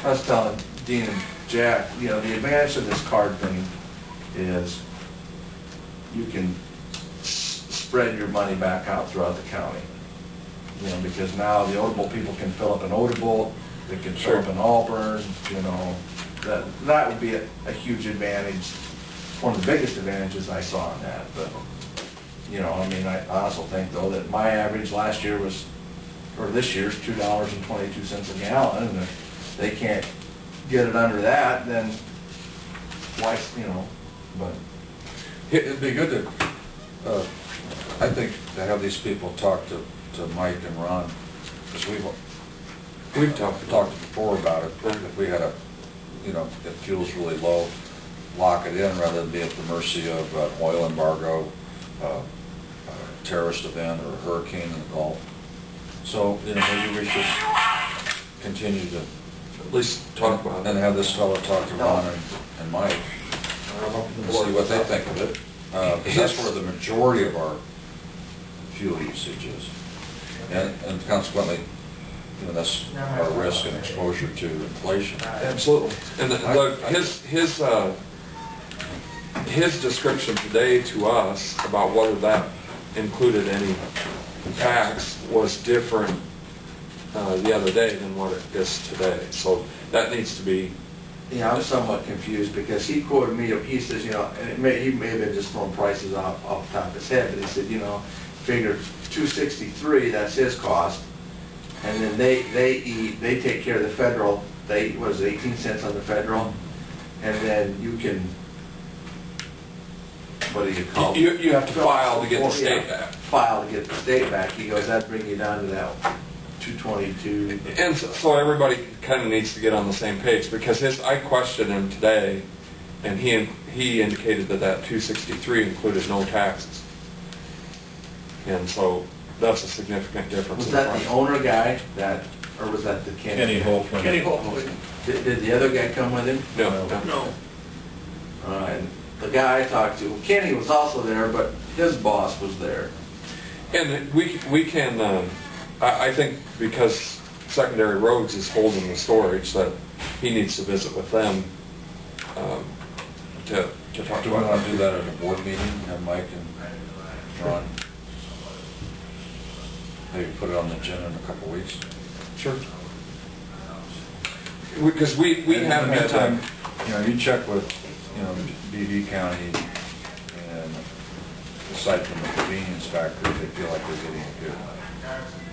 I was telling Dean and Jack, you know, the advantage of this card thing is you can spread your money back out throughout the county. You know, because now the Odebo people can fill up an Odebo, they can fill up an Auburn, you know. That would be a huge advantage, one of the biggest advantages I saw in that. But, you know, I mean, I also think though that my average last year was, or this year's $2.22 a gallon, and if they can't get it under that, then why, you know, but. It'd be good to, I think, to have these people talk to Mike and Ron, because we've talked before about it. If we had a, you know, if fuel's really low, lock it in rather than be at the mercy of an oil embargo, a terrorist event, or a hurricane in the Gulf. So, you know, maybe we should continue to at least talk about it, and have this fellow talk to Ron and Mike and see what they think of it. Because that's where the majority of our fuel usage is. And consequently, you know, that's our risk and exposure to inflation. Absolutely. And his description today to us about whether that included any tax was different the other day than what it is today. So that needs to be. Yeah, I'm somewhat confused because he quoted me, he says, you know, and he may have been just throwing prices off the top of his head, but he said, you know, figure $2.63, that's his cost, and then they take care of the federal, what is it, 18 cents on the federal, and then you can, what do you call it? You have to file to get the state back. File to get the state back. He goes, that'd bring you down to that 222. And so everybody kind of needs to get on the same page, because I questioned him today, and he indicated that 263 included no taxes. And so that's a significant difference. Was that the owner guy or was that the Kenny Holt? Kenny Holt. Did the other guy come with him? No. No. And the guy I talked to, Kenny was also there, but his boss was there. And we can, I think because Secondary Roads is holding the storage, that he needs to visit with them to talk Do we about. want to do that at a board meeting, have Mike and Ron? Maybe put it on the agenda in a couple of weeks? Sure. Because we haven't had time. You know, you check with, you know, BV County, and aside from the convenience factor, they feel like they're getting a good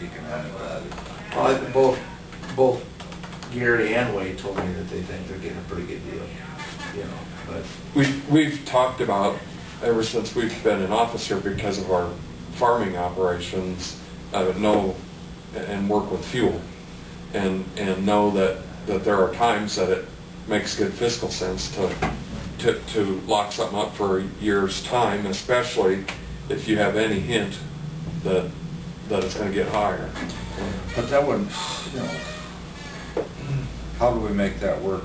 economic value. Well, both Gary and Wade told me that they think they're getting a pretty good deal. You know, but We've talked about, ever since we've been in office here, because of our farming operations, know and work with fuel, and know that there are times that it makes good fiscal sense to lock something up for a year's time, especially if you have any hint that it's going to get higher. But that wouldn't, you know, how do we make that work?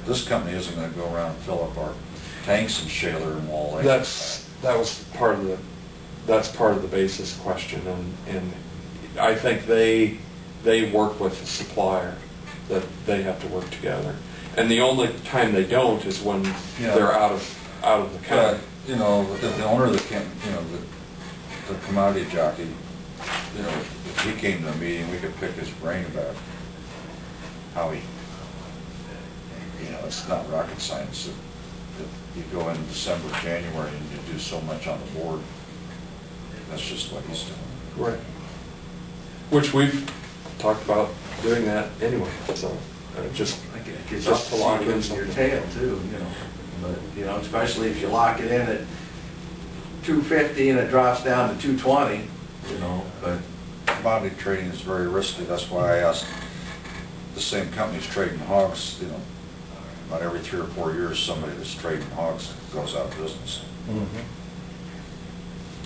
This company isn't going to go around and fill up our tanks in Shaler and Wall Lake. That's part of the basis question, and I think they work with the supplier, that they have to work together, and the only time they don't is when they're out of the county. You know, the owner of the you know, the commodity jockey, you know, if he came to a meeting, we could pick his brain about how he, you know, it's not rocket science. If you go in December, January, and you do so much on the board, that's just what he's doing. Right. Which we've talked about doing that anyway, so just to lock in your something. tail too, you know. But you know, especially if you lock it in at 250 and it drops down to 220, you know. But Commodity trading is very risky. That's why I asked the same companies trading hogs, you know, about every 3 or 4 years, somebody that's trading hogs goes out of business. Mm-hmm.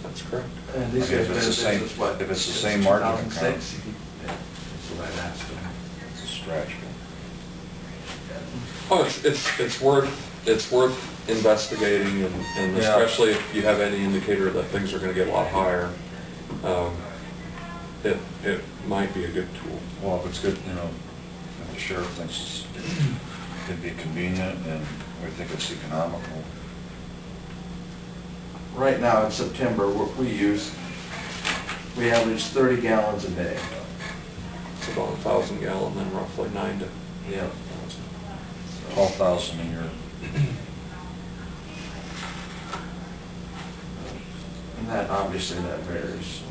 That's correct. and these I mean, guys if it's been in the business, same- what, if it's the since same marketing 2006? Yeah, that's what I asked them. It's a stretch. Oh, it's worth investigating, and Yeah. especially if you have any indicator that things are going to get a lot higher, it might be a good tool. Well, if it's good, you know, the sheriff thinks it'd be convenient and we think it's economical. Right now in September, we average 30 gallons a day. It's about 1,000 gallon, then roughly 9 to Yeah. 12,000 a year. And that, obviously, that varies.